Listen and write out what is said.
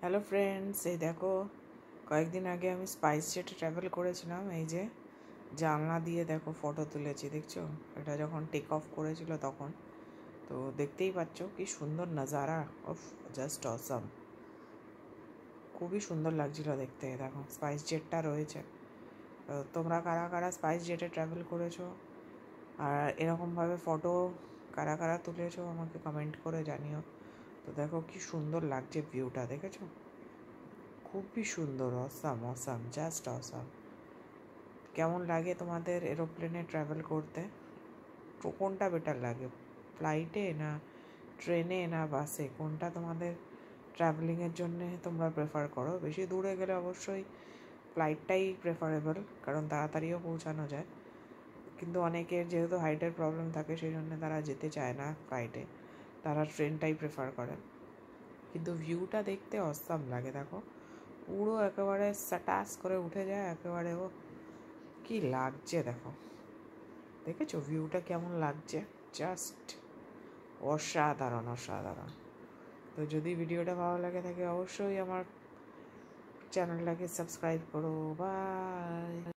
Hello friends, এই দেখো কয়েকদিন আগে আমি স্পাইস জেটে ট্রাভেল করেছিলাম। এই যে জানলা দিয়ে দেখো ফটো তুলেছি, দেখছো? এটা যখন টেক অফ করেছিল তখন। তো দেখতেই পাচ্ছ কি সুন্দর নাজারা, অফ জাস্ট অসাম। খুবই সুন্দর লাগছিল দেখতে। দেখো স্পাইস জেটটা রয়েছে। তোমরা কারা কারা স্পাইস জেটে ট্রাভেল করেছো আর এরকমভাবে ফটো কারা কারা তুলেছো আমাকে কমেন্ট করে জানিও। তো দেখো কি সুন্দর লাগছে ভিউটা, দেখেছো? খুবই সুন্দর, অসাম অসাম, জাস্ট অসাম। কেমন লাগে তোমাদের এরোপ্লেনে ট্রাভেল করতে? কোনটা বেটার লাগে, ফ্লাইটে না ট্রেনে না বাসে? কোনটা তোমাদের ট্রাভেলিংয়ের জন্যে তোমরা প্রেফার করো? বেশি দূরে গেলে অবশ্যই ফ্লাইটটাই প্রেফারেবল, কারণ তাড়াতাড়িও পৌঁছানো যায়। কিন্তু অনেকের যেহেতু হাইটের প্রবলেম থাকে সেই জন্য তারা যেতে চায় না ফ্লাইটে, তারা ট্রেনটাই প্রেফার করে। কিন্তু ভিউটা দেখতে অসাম লাগে। দেখো পুরো একেবারে স্যাটাস করে উঠে যায় একেবারে। ও কি লাগছে দেখো, দেখেছো ভিউটা কেমন লাগছে? জাস্ট অসাধারণ অসাধারণ। তো যদি ভিডিওটা ভালো লাগে থাকে অবশ্যই আমার চ্যানেলটাকে সাবস্ক্রাইব করো। বাই।